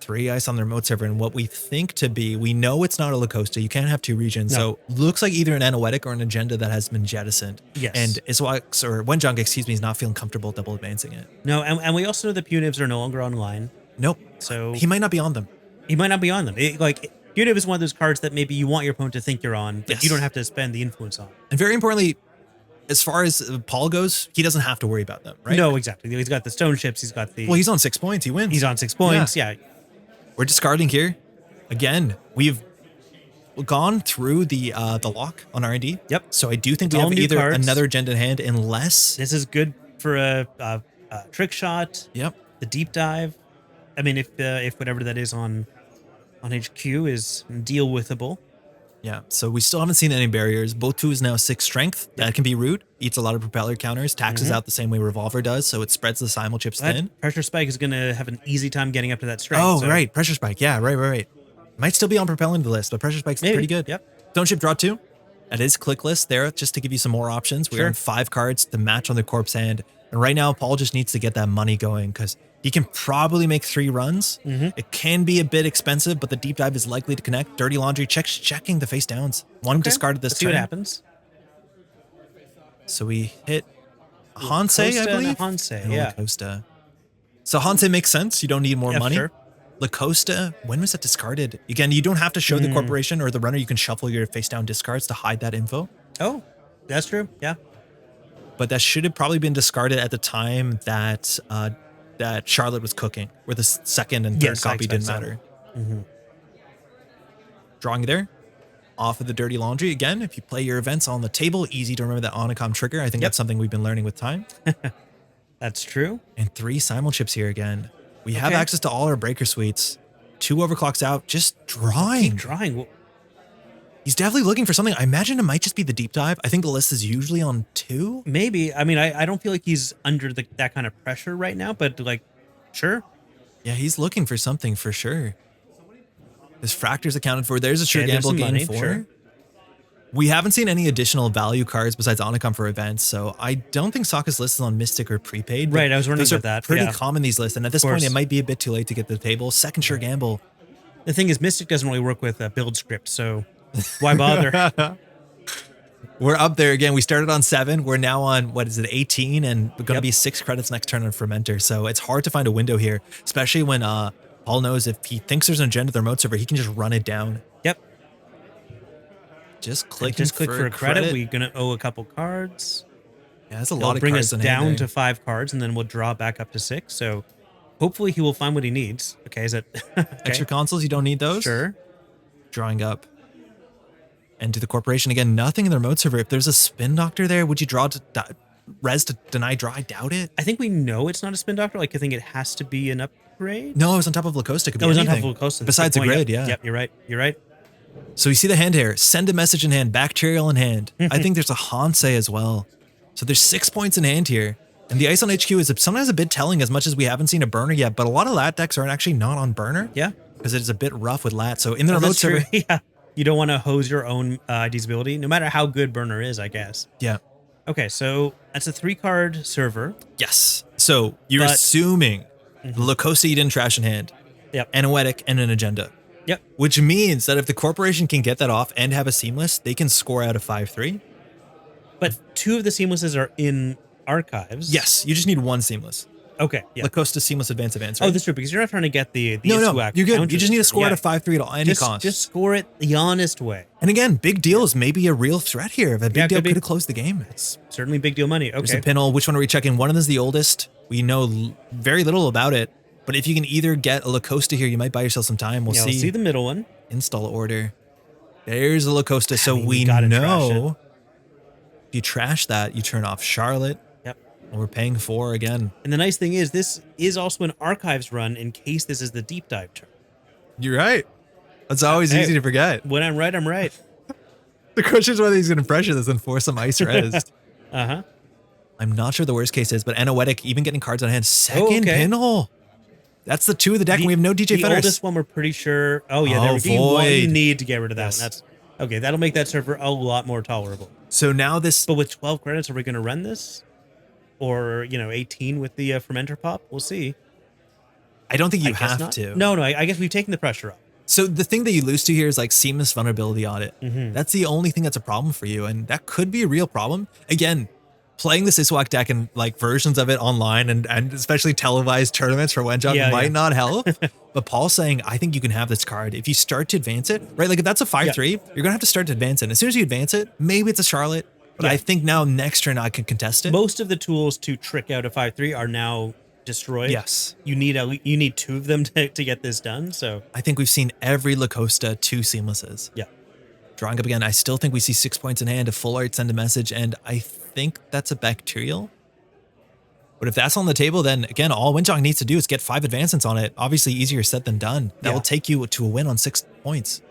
3 ice on the remote server, and what we think to be, we know it's not a Lacosta. You can't have 2 regions. So looks like either an Anoetic or an agenda that has been jettisoned. Yes. And Issuaq, or Wenjong, excuse me, is not feeling comfortable double advancing it. No, and we also know the punitives are no longer online. Nope. So he might not be on them. He might not be on them. Punitive is one of those cards that maybe you want your opponent to think you're on, but you don't have to spend the influence on. And very importantly, as far as Paul goes, he doesn't have to worry about them, right? No, exactly. He's got the stone ships. He's got the... Well, he's on 6 points. He wins. He's on 6 points. Yeah. We're discarding here. Again, we've gone through the lock on R&D. Yep. So I do think we have either cards. Another agenda in hand, unless... This is good for a trick shot. Yep. The deep dive. I mean, if whatever that is on HQ is deal withable. Yeah, so we still haven't seen any barriers. Both 2 is now 6 strength. That can be rude. Eats a lot of propeller counters. Taxes out the same way Revolver does, so it spreads the simulchips thin. Pressure Spike is going to have an easy time getting up to that strength. Oh, right. Pressure Spike. Yeah, right. Might still be on propelling the list, but Pressure Spike's pretty good. Yep. Stone Ship draw 2. That is click list there, just to give you some more options. We earn 5 cards to match on the corpse hand. And right now, Paul just needs to get that money going, because he can probably make 3 runs. It can be a bit expensive, but the deep dive is likely to connect. Dirty Laundry checking the face downs. One discarded this turn. See what happens. So we hit Hansei, I believe. Hansei, Lacosta. So Hansei makes sense. You don't need more money. Sure. Lacosta, when was it discarded? Again, you don't have to show the corporation or the runner. You can shuffle your face down discards to hide that info. Oh, that's true. Yeah. But that should have probably been discarded at the time that that Charlotte was cooking, where the second and third copy didn't matter. Drawing there. Off of the Dirty Laundry. Again, if you play your events on the table, easy to remember that Onicom trigger. I think that's something we've been learning with time. That's true. And 3 simulchips here again. We have access to all our breaker suites. 2 overclocks out, just drawing. Keep drawing. He's definitely looking for something. I imagine it might just be the deep dive. I think the list is usually on 2. Maybe. I mean, I don't feel like he's under that kind of pressure right now, but like, sure. Yeah, he's looking for something for sure. His Fractor's accounted for. There's a sure gamble gain 4. Sure. We haven't seen any additional value cards besides Onicom for events, so I don't think Sokka's list is on Mystic or prepaid. Right, I was wondering about that. Pretty common, these lists, and at this point, it might be a bit too late to get to the table. Second sure gamble. The thing is, Mystic doesn't really work with build script, so why bother? We're up there again. We started on 7. We're now on, 18? And we're going to be 6 credits next turn on Fermenter. So it's hard to find a window here, especially when Paul knows if he thinks there's an agenda at the remote server, he can just run it down. Yep. Just click for a credit. We're going to owe a couple cards. Yeah, that's a lot of cards. Bring us down to 5 cards, and then we'll draw back up to 6. So hopefully he will find what he needs. Okay, is that okay? Extra consoles? You don't need those? Sure. Drawing up. And to the corporation again, nothing in the remote server. If there's a spin doctor there, would you draw res to deny draw? I doubt it. I think we know it's not a spin doctor. Like, I think it has to be an upgrade. No, it was on top of Lacosta. It was on top of Lacosta. Besides the grid, yeah. Yep, you're right. You're right. So you see the hand here. Send a message in hand. Bacterial in hand. I think there's a Hansei as well. So there's 6 points in hand here. And the ice on HQ is sometimes a bit telling, as much as we haven't seen a burner yet. But a lot of lat decks are actually not on burner. Yeah. Because it is a bit rough with lat. So in the remote server. Yeah. You don't want to hose your own ID's ability, no matter how good burner is, I guess. Yeah. Okay, so that's a 3-card server. Yes. So you're assuming Lacosta you didn't trash in hand. Yep. Anoetic and an agenda. Yep. Which means that if the corporation can get that off and have a seamless, they can score out of 5-3. But 2 of the seamlesses are in archives. Yes. You just need 1 seamless. Okay. Yeah. Lacosta seamless advance, right? Oh, that's true, because you're not trying to get the no, you're good. You just need to score out of 5-3 at any cost. Just score it the honest way. And again, big deal is maybe a real threat here. If a big deal could have closed the game. It's certainly big deal money. Okay. There's a pinhole. Which one are we checking? One of them is the oldest. We know very little about it. But if you can either get a Lacosta here, you might buy yourself some time. We'll see. We'll see the middle one. Install order. There's a Lacosta. So we know if you trash that, you turn off Charlotte. Yep. And we're paying 4 again. And the nice thing is, this is also an archives run in case this is the deep dive turn. You're right. That's always easy to forget. When I'm right, I'm right. The question is whether he's going to pressure this and force some ice res. Uh-huh. I'm not sure the worst case is, but Anoetic, even getting cards on hand, second pinhole. That's the 2 of the deck, and we have no DJ Fetters. The oldest one, we're pretty sure. Oh, yeah, there we go. You need to get rid of that one. That's okay. That'll make that server a lot more tolerable. So now this... But with 12 credits, are we going to run this? Or, 18 with the fermenter pop? We'll see. I don't think you have to. No, I guess we've taken the pressure off. So the thing that you lose to here is like seamless vulnerability audit. That's the only thing that's a problem for you, and that could be a real problem. Again, playing this Issuaq deck and like versions of it online and especially televised tournaments for Wenjong might not help. But Paul's saying, I think you can have this card. If you start to advance it, right? Like if that's a 5-3, you're going to have to start to advance it. As soon as you advance it, maybe it's a Charlotte. But I think now next turn I can contest it. Most of the tools to trick out a 5-3 are now destroyed. Yes. You need 2 of them to get this done. So I think we've seen every Lacosta 2 seamlesses. Yeah. Drawing up again, I still think we see 6 points in hand, a full art, send a message, and I think that's a bacterial. But if that's on the table, then again, all Wenjong needs to do is get 5 advancements on it. Obviously easier said than done. That will take you to a win on 6 points.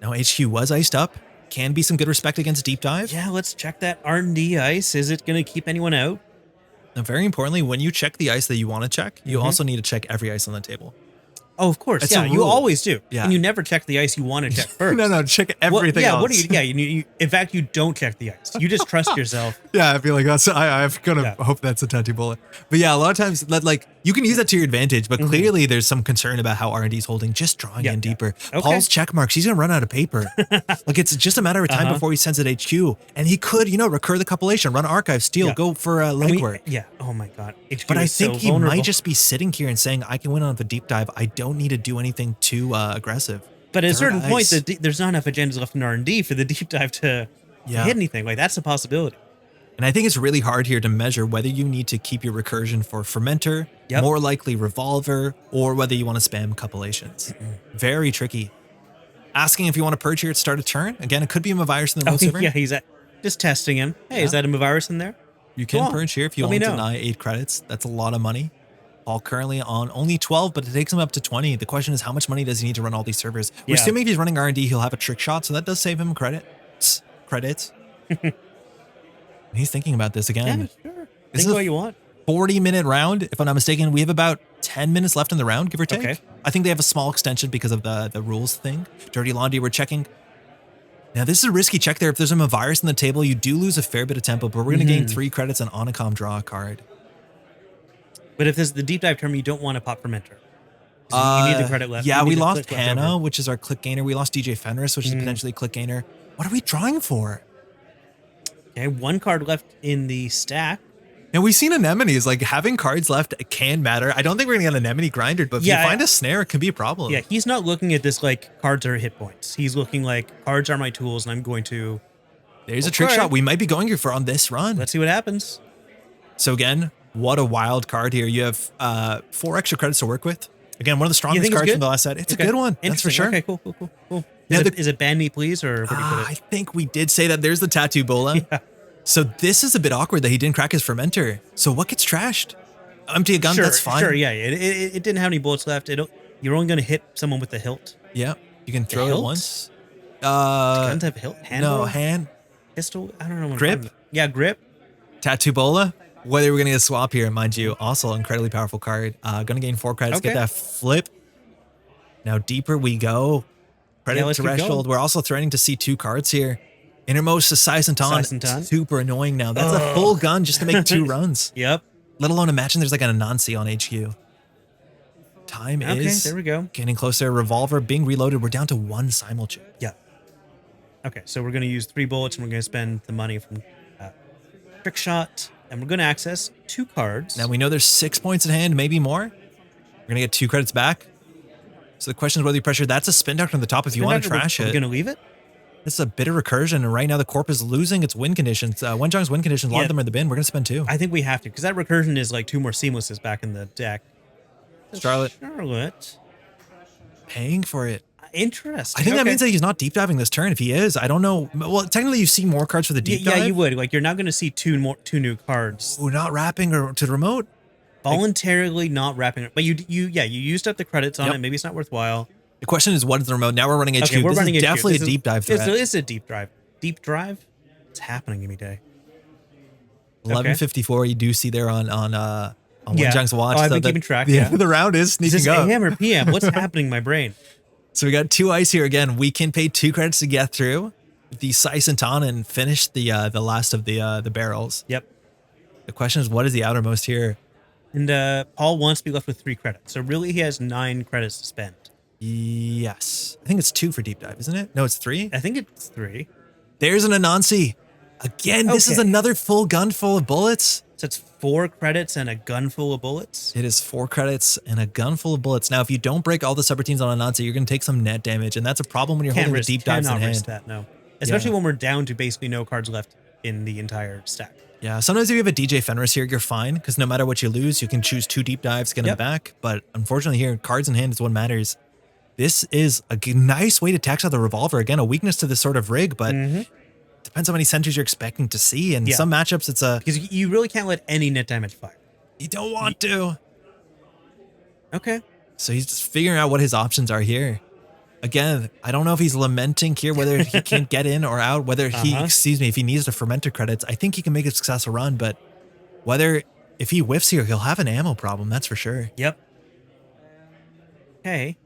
Now HQ was iced up. Can be some good respect against deep dive. Yeah, let's check that R&D ice. Is it going to keep anyone out? Now, very importantly, when you check the ice that you want to check, you also need to check every ice on the table. Oh, of course. Yeah, you always do. Yeah. And you never check the ice you want to check first. No, check everything else. What do you? Yeah, you in fact, you don't check the ice. You just trust yourself. Yeah, I feel like that's. I'm gonna hope that's a tattoo bullet. But yeah, a lot of times that like you can use that to your advantage, but clearly there's some concern about how R&D is holding. Just drawing in deeper. Okay. Paul's check marks. He's gonna run out of paper. Like it's just a matter of time before he sends it HQ, and he could, recur the compilation, run archive, steal, go for legwork. Yeah. Oh my God. HQ but I think he might just be sitting here and saying, I can win on the deep dive. I don't need to do anything too aggressive. But at a certain point, there's not enough agendas left in R&D for the deep dive to hit anything. Like that's a possibility. And I think it's really hard here to measure whether you need to keep your recursion for fermenter, more likely revolver, or whether you want to spam compilations. Very tricky. Asking if you want to purge here at start of turn. Again, it could be a virus in the remote server. Yeah, he's just testing him. Hey, is that a virus in there? You can purge here if you only deny 8 credits. That's a lot of money. Paul currently on only 12, but it takes him up to 20. The question is, how much money does he need to run all these servers? We're assuming if he's running R&D, he'll have a trick shot, so that does save him credits. He's thinking about this again. Yeah, sure. Think what you want. 40-minute round, if I'm not mistaken. We have about 10 minutes left in the round, give or take. Okay. I think they have a small extension because of the rules thing. Dirty Laundry, we're checking. Now, this is a risky check there. If there's a virus in the table, you do lose a fair bit of tempo, but we're going to gain 3 credits and Onacom draw a card. But if this is the deep dive term, you don't want to pop Fermenter. You need the credit left. Yeah, we lost Hannah, which is our click gainer. We lost DJ Fenris, which is potentially click gainer. What are we drawing for? Okay, 1 card left in the stack. And we've seen anemones, like having cards left can matter. I don't think we're going to get anemone grindered, but if you find a snare, it can be a problem. Yeah, he's not looking at this like cards are hit points. He's looking like cards are my tools and I'm going to... There's a trick shot we might be going here for on this run. Let's see what happens. So again, what a wild card here. You have 4 extra credits to work with. Again, one of the strongest cards from the last set. It's a good one, that's for sure. Okay, cool. Is it ban me please or where do you put it? I think we did say that. There's the tattoo bola. Yeah. So this is a bit awkward that he didn't crack his fermenter. So what gets trashed? Empty a gun, that's fine. Sure, yeah. It didn't have any bullets left. You're only going to hit someone with the hilt. Yeah, you can throw it once. Guns have hilt? Hand. Pistol? I don't know. Grip? Yeah, grip. Tattoo bola. Whether we're going to get a swap here, mind you. Also, incredibly powerful card. Going to gain 4 credits, get that flip. Now deeper we go. Credit threshold. We're also threatening to see 2 cards here. Innermost is Saisantan. Super annoying now. That's a full gun just to make 2 runs. Yep. Let alone imagine there's like an Anansi on HQ. Time is there we go. Getting closer. Revolver being reloaded. We're down to 1 simulchip. Yeah. Okay, so we're going to use 3 bullets and we're going to spend the money from trick shot. And we're going to access 2 cards. Now we know there's 6 points at hand, maybe more. We're going to get 2 credits back. So the question is whether you pressure. That's a spin doctor on the top if you want to trash it. We're going to leave it? This is a bit of recursion, and right now the Corp is losing its win conditions. Wenjong's win conditions, a lot of them are in the bin. We're going to spend 2. I think we have to, because that recursion is like 2 more seamlesses back in the deck. Charlotte. Paying for it. Interesting. I think that means that he's not deep diving this turn. If he is, I don't know. Well, technically you see more cards for the deep dive. Yeah, you would. Like, you're not going to see 2 new cards. We're not wrapping or to the remote. Voluntarily not wrapping it. But you used up the credits on it. Maybe it's not worthwhile. The question is, what is the remote? Now we're running HQ. Okay, we're running HQ. Definitely this a deep dive threat. It's a deep drive. Deep drive? It's happening any day. 11:54. You do see there on Wenjong's watch. Oh, I've been keeping track. The round is sneaking is this up. AM or PM? What's happening in my brain? So we got 2 ice here again. We can pay 2 credits to get through the Saisantan and finish the last of the barrels. Yep. The question is, what is the outermost here? And Paul wants to be left with 3 credits. So really he has 9 credits to spend. Yes. I think it's 2 for deep dive, isn't it? No, it's 3. I think it's 3. There's an Anansi. Again, this is another full gun full of bullets. So it's 4 credits and a gun full of bullets? It is 4 credits and a gun full of bullets. Now, if you don't break all the subroutines on Anansi, you're going to take some net damage, and that's a problem when you're holding the deep dives in hand. Risk that, no. Especially when we're down to basically no cards left in the entire stack. Yeah, sometimes if you have a DJ Fenris here, you're fine, because no matter what you lose, you can choose 2 deep dives, get them back. But unfortunately here, cards in hand is what matters. This is a nice way to tax out the revolver. Again, a weakness to this sort of rig, but depends how many sentries you're expecting to see. And some matchups, it's a... Because you really can't let any net damage fire. You don't want to. Okay. So he's just figuring out what his options are here. Again, I don't know if he's lamenting here whether he can get in or out, whether he, if he needs the fermenter credits. I think he can make a successful run, but if he whiffs here, he'll have an ammo problem, that's for sure. Yep. Okay.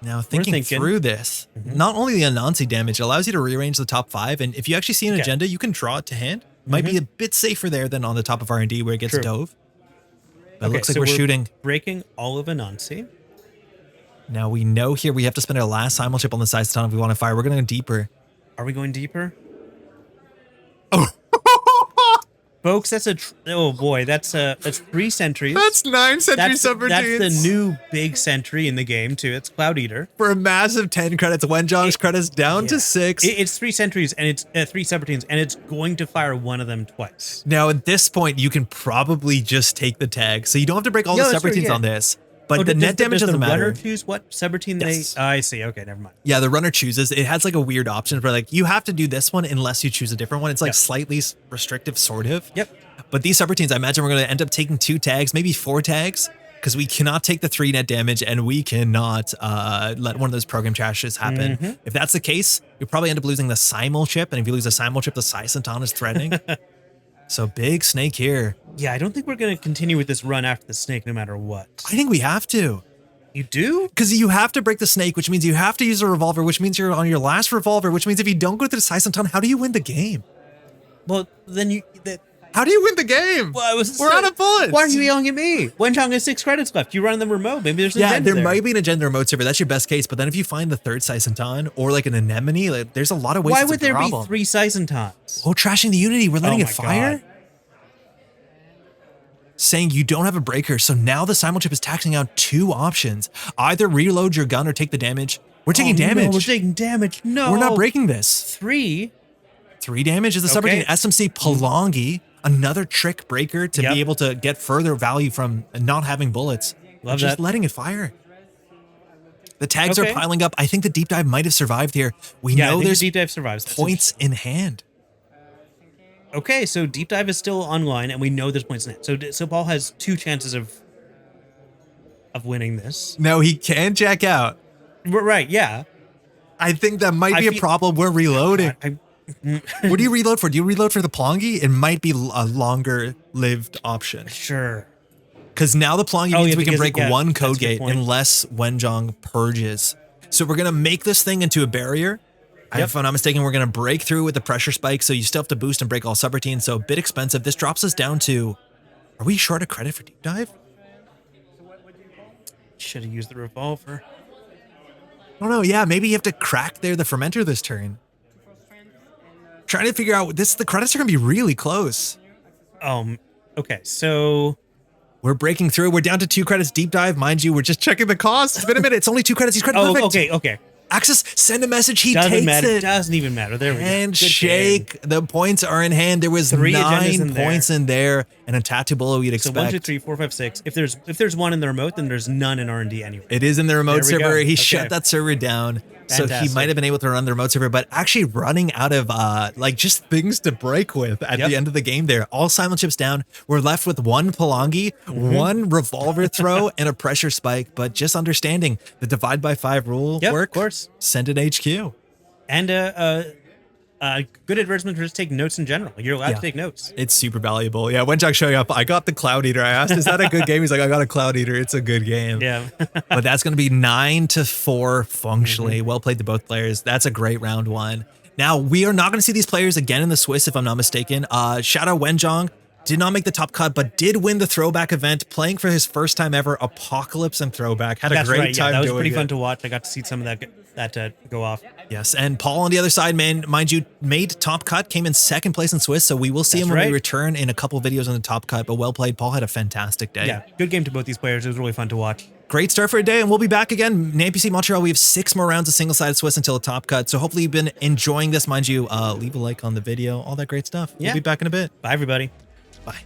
Now, thinking through this, not only the Anansi damage allows you to rearrange the top 5, and if you actually see an agenda, you can draw it to hand. Might be a bit safer there than on the top of R&D where it gets dove. But it looks like we're shooting. Breaking all of Anansi. Now, we know here we have to spend our last simulchip on the Saisantan if we want to fire. We're going to go deeper. Are we going deeper? Oh. Folks, that's that's 3 sentries. That's 9 sentry subroutines. That's the new big sentry in the game too. It's Cloud Eater for a massive 10 credits. Wenjong's credits down to 6. It's 3 sentries and it's 3 subroutines, and it's going to fire one of them twice. Now at this point, you can probably just take the tag, so you don't have to break all the subroutines on this. But the net damage doesn't matter. Does the runner choose what subroutine Yes. I see. Okay, never mind. Yeah, the runner chooses. It has like a weird option for like, you have to do this one unless you choose a different one. It's like slightly restrictive, sort of. Yep. But these subroutines, I imagine we're going to end up taking 2 tags, maybe 4 tags, because we cannot take the 3 net damage and we cannot let one of those program crashes happen. If that's the case, you'll probably end up losing the simul chip. And if you lose the simul chip, the Sai Santan is threatening. So big snake here. Yeah, I don't think we're going to continue with this run after the snake no matter what. I think we have to. You do? Because you have to break the snake, which means you have to use a revolver, which means you're on your last revolver, which means if you don't go through the Sai Santan, how do you win the game? Well, then how do you win the game? Well, we're out of bullets. Why are you yelling at me? Wenjong has 6 credits left. You run them remote. Maybe there's an agenda there might be an agenda remote server. That's your best case. But then if you find the 3rd Sai Santan or like an anemone, like, there's a lot of ways. Why would there be 3 Sai Santans? Oh, trashing the Unity. We're letting it fire. God. Saying you don't have a breaker. So now the simul chip is taxing out 2 options. Either reload your gun or take the damage. We're taking damage. No, we're taking damage. No. We're not breaking this. 3 damage is the subroutine. SMC Palangi, another trick breaker to be able to get further value from not having bullets. Love just that. letting it fire. The tags are piling up. I think the deep dive might have survived here. We know there's deep dive survives. points in hand. Okay, so deep dive is still online, and we know there's points in it. So Paul has 2 chances of winning this. No, he can check out. Right? Yeah. I think that might be a problem. We're reloading. What do you reload for? Do you reload for the Palangi? It might be a longer lived option. Sure. Because now the Palangi means we can break 1 code that's a good gate point. unless Wenjong purges. So we're going to make this thing into a barrier. If I'm not mistaken, we're going to break through with the pressure spike. So you still have to boost and break all subroutines. So a bit expensive. This drops us down to, are we short of credit for deep dive? Should have used the revolver. I don't know. Yeah, maybe you have to crack the fermenter this turn. Trying to figure out this. The credits are going to be really close. Okay, so we're breaking through. We're down to 2 credits deep dive. Mind you, we're just checking the cost. It's been a minute. It's only 2 credits. He's credit perfect. Okay. Access, send a message. He Doesn't takes matter. it. Doesn't even matter. There we go. Handshake. The points are in hand. There was 9 points in there, and a tattoo below you'd expect. So 1, 2, 3, 4, 5, 6. If there's 1 in the remote, then there's none in R&D anyway. It is in the remote server. He shut that server down. Fantastic. So he might have been able to run the remote server, but actually running out of like just things to break with at the end of the game there. All silent chips down. We're left with 1 Palangi, 1 revolver throw, and a pressure spike. But just understanding the divide by 5 rule work. Of course. Send it HQ. And good advertisement for just taking notes in general. You're allowed to take notes. It's super valuable. Yeah, Wenjong showing up. I got the Cloud Eater. I asked, is that a good game? He's like, I got a Cloud Eater. It's a good game. Yeah. But that's going to be 9-4 functionally. Well played to both players. That's a great round 1. Now, we are not going to see these players again in the Swiss, if I'm not mistaken. Shout out Wenjong. Did not make the top cut, but did win the throwback event, playing for his first time ever, Apocalypse and Throwback. Had a great time doing it. That was pretty fun to watch. I got to see some of that go off. Yes, and Paul on the other side, man, mind you, made top cut, came in 2nd place in Swiss, so we will see him when we return in a couple of videos on the top cut, but well played. Paul had a fantastic day. Yeah, good game to both these players. It was really fun to watch. Great start for a day, and we'll be back again. NANPC Montreal, we have 6 more rounds of single-sided Swiss until a top cut, so hopefully you've been enjoying this. Mind you, leave a like on the video, all that great stuff. Yeah. We'll be back in a bit. Bye, everybody. Bye.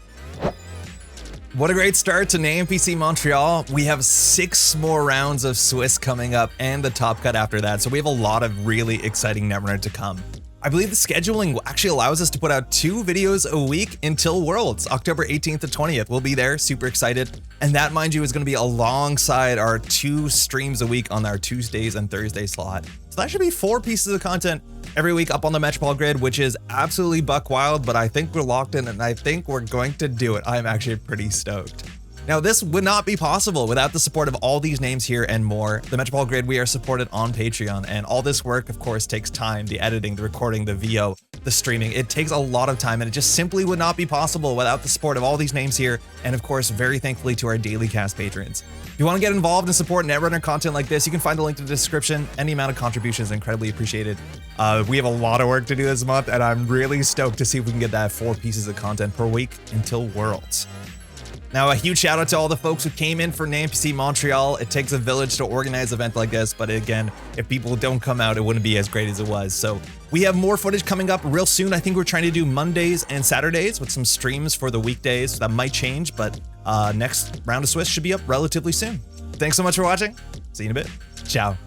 What a great start to NANPC Montreal. We have 6 more rounds of Swiss coming up and the top cut after that. So we have a lot of really exciting Netrunner to come. I believe the scheduling actually allows us to put out 2 videos a week until Worlds, October 18th to 20th. We'll be there, super excited. And that, mind you, is going to be alongside our 2 streams a week on our Tuesdays and Thursday slot. So that should be 4 pieces of content every week up on the Metropole Grid, which is absolutely buck wild, but I think we're locked in and I think we're going to do it. I'm actually pretty stoked. Now, this would not be possible without the support of all these names here and more. The Metropole Grid, we are supported on Patreon, and all this work, of course, takes time. The editing, the recording, the VO, the streaming. It takes a lot of time, and it just simply would not be possible without the support of all these names here, and of course, very thankfully to our daily cast patrons. If you want to get involved and support Netrunner content like this, you can find the link in the description. Any amount of contribution is incredibly appreciated. We have a lot of work to do this month, and I'm really stoked to see if we can get that 4 pieces of content per week until Worlds. Now, a huge shout out to all the folks who came in for NANPC Montreal. It takes a village to organize an event like this, but again, if people don't come out, it wouldn't be as great as it was. So we have more footage coming up real soon. I think we're trying to do Mondays and Saturdays with some streams for the weekdays. That might change, but next round of Swiss should be up relatively soon. Thanks so much for watching. See you in a bit. Ciao.